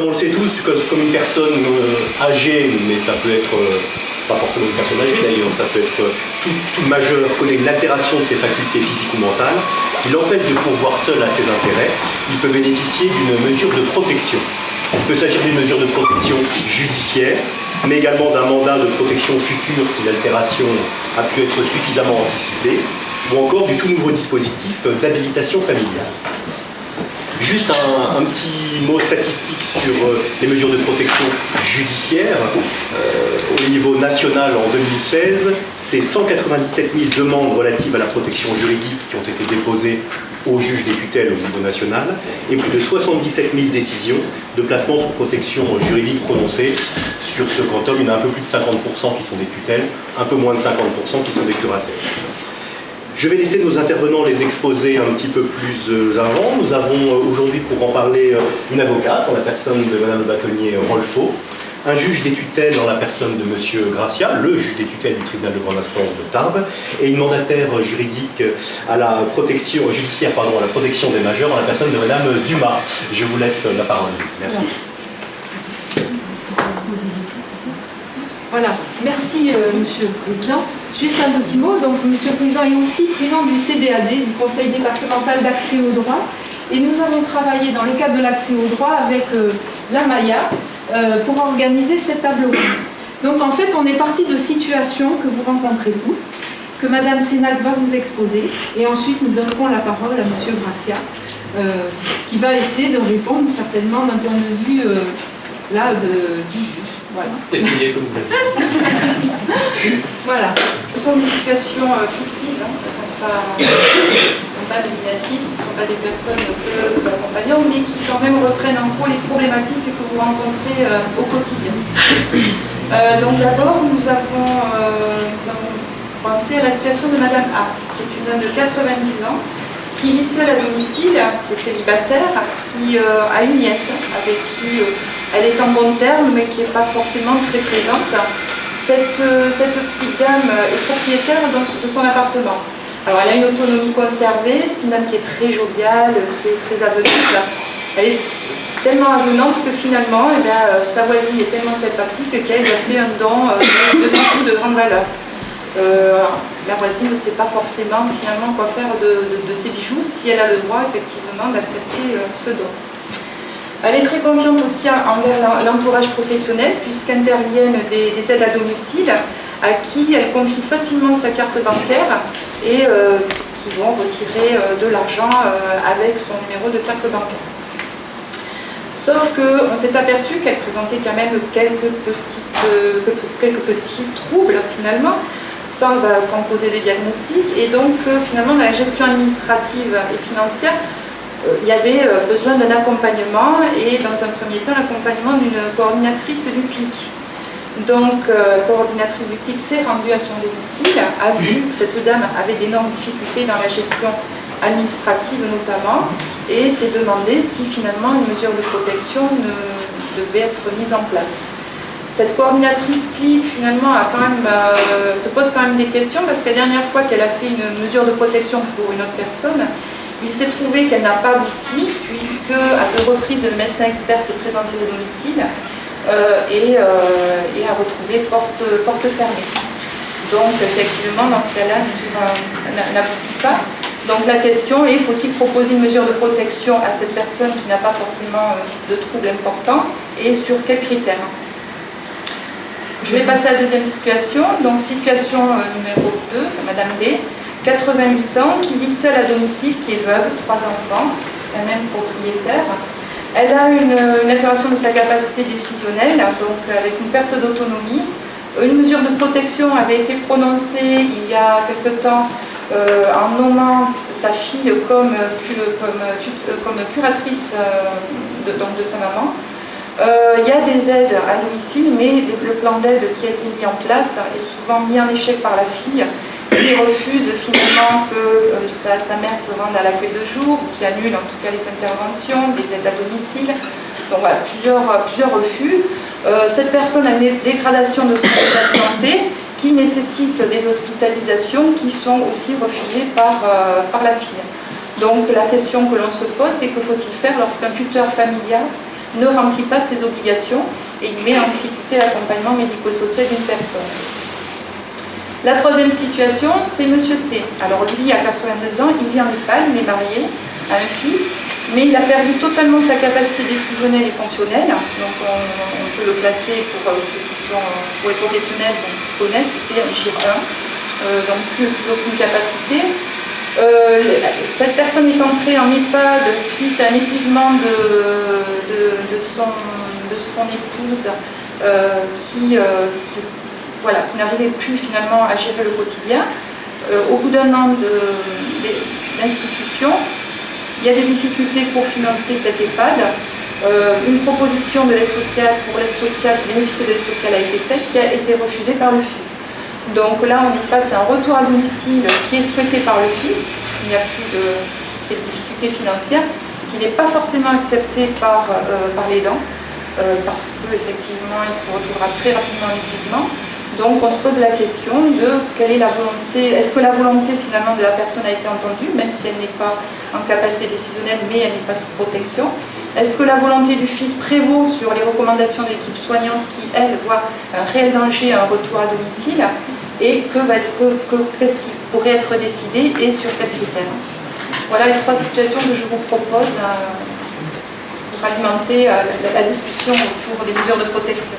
comme on le sait tous, comme une personne âgée, mais ça peut être pas forcément une personne âgée d'ailleurs, ça peut être tout majeur connaît une altération de ses facultés physiques ou mentales qui l'empêche de pourvoir seul à ses intérêts, il peut bénéficier d'une mesure de protection. Il peut s'agir d'une mesure de protection judiciaire, mais également d'un mandat de protection future si l'altération a pu être suffisamment anticipée, ou encore du tout nouveau dispositif d'habilitation familiale. Juste un petit mot statistique sur les mesures de protection judiciaire. Au niveau national, en 2016, c'est 197 000 demandes relatives à la protection juridique qui ont été déposées au juge des tutelles au niveau national, et plus de 77 000 décisions de placement sous protection juridique prononcées. Sur ce quantum, il y en a un peu plus de 50% qui sont des tutelles, un peu moins de 50% qui sont des curatelles. Je vais laisser nos intervenants les exposer un petit peu plus avant. Nous avons aujourd'hui pour en parler une avocate, en la personne de Mme le bâtonnier Rolfo, un juge des tutelles en la personne de M. Gracia, le juge des tutelles du tribunal de grande instance de Tarbes, et une mandataire juridique à la protection judiciaire, à la protection des majeurs en la personne de Mme Dumas. Je vous laisse la parole. Merci. Voilà, merci Monsieur le Président. Juste un petit mot, donc Monsieur le Président est aussi président du CDAD, du Conseil départemental d'accès au droit, et nous avons travaillé dans le cadre de l'accès au droit avec la Maya pour organiser cette table ronde. Donc en fait, on est parti de situations que vous rencontrez tous, que Madame Sénac va vous exposer, et ensuite nous donnerons la parole à Monsieur Gracia, qui va essayer de répondre certainement d'un point de vue du juge. Voilà. Essayez comme vous voulez. Voilà. Ce sont des situations fictives, hein. Ce ne sont pas nominatives, ce ne sont pas des personnes que nous accompagnons, mais qui quand même reprennent en gros les problématiques que vous rencontrez au quotidien. Donc d'abord, nous avons pensé à la situation de Madame A, qui est une dame de 90 ans, qui vit seule à domicile, qui est célibataire, qui a une nièce avec qui elle est en bon terme, mais qui n'est pas forcément très présente. Cette petite dame est propriétaire de son appartement. Alors elle a une autonomie conservée, c'est une dame qui est très joviale, qui est très avenante. Elle est tellement avenante que finalement, sa voisine est tellement sympathique qu'elle lui a fait un don de bijoux de grande valeur. La voisine ne sait pas forcément finalement quoi faire de ces bijoux si elle a le droit effectivement d'accepter ce don. Elle est très confiante aussi envers l'entourage professionnel puisqu'interviennent des aides à domicile à qui elle confie facilement sa carte bancaire et qui vont retirer de l'argent avec son numéro de carte bancaire. Sauf qu'on s'est aperçu qu'elle présentait quand même quelques petits troubles finalement, sans poser des diagnostics, et donc finalement dans la gestion administrative et financière, il y avait besoin d'un accompagnement, et dans un premier temps l'accompagnement d'une coordinatrice du CLIC. Donc coordinatrice du CLIC s'est rendue à son domicile, a vu que cette dame avait d'énormes difficultés dans la gestion administrative notamment, et s'est demandé si finalement une mesure de protection devait être mise en place. Cette coordinatrice CLIC finalement se pose quand même des questions, parce que la dernière fois qu'elle a fait une mesure de protection pour une autre personne, il s'est trouvé qu'elle n'a pas abouti, puisque à 2 reprises le médecin expert s'est présenté au domicile et a retrouvé porte fermée. Donc effectivement dans ce cas-là, n'aboutit pas. Donc la question est, faut-il proposer une mesure de protection à cette personne qui n'a pas forcément de troubles importants, et sur quels critères? Je vais passer à la deuxième situation. Donc situation numéro 2, Madame B, 88 ans, qui vit seule à domicile, qui est veuve, 3 enfants, elle-même propriétaire. Elle a une altération de sa capacité décisionnelle, donc avec une perte d'autonomie. Une mesure de protection avait été prononcée il y a quelque temps en nommant sa fille comme curatrice de sa maman. Il y a des aides à domicile, mais le plan d'aide qui a été mis en place est souvent mis en échec par la fille, qui refuse finalement que sa mère se rende à l'accueil de jour, qui annule en tout cas les interventions, des aides à domicile. Donc voilà, plusieurs refus. Cette personne a une dégradation de son état de santé qui nécessite des hospitalisations qui sont aussi refusées par la fille. Donc la question que l'on se pose, c'est que faut-il faire lorsqu'un tuteur familial ne remplit pas ses obligations et il met en difficulté l'accompagnement médico-social d'une personne. La troisième situation, c'est Monsieur C. Alors lui, à 82 ans, il vit en EHPAD, il est marié, a un fils, mais il a perdu totalement sa capacité décisionnelle et fonctionnelle. Donc on peut le classer pour ceux qui sont pour les professionnels qui connaissent, c'est un chirurgien, donc plus aucune capacité. Cette personne est entrée en EHPAD suite à un épuisement de son épouse qui n'arrivait plus finalement à gérer le quotidien. Au bout d'un an d'institution, il y a des difficultés pour financer cette EHPAD. Une proposition de l'aide sociale pour bénéficier de l'aide sociale a été faite, qui a été refusée par le fils. Donc là, on est face à un retour à domicile qui est souhaité par le fils, puisqu'il n'y a plus de difficultés financières, qui n'est pas forcément accepté par l'aidant, parce qu'effectivement, il se retrouvera très rapidement en épuisement. Donc on se pose la question de quelle est la volonté, est-ce que la volonté finalement de la personne a été entendue, même si elle n'est pas en capacité décisionnelle, mais elle n'est pas sous protection. Est-ce que la volonté du fils prévaut sur les recommandations de l'équipe soignante qui, elle, voit un réel danger à un retour à domicile, et qu'est-ce qui pourrait être décidé et sur quels critères. Voilà les trois situations que je vous propose pour alimenter la discussion autour des mesures de protection.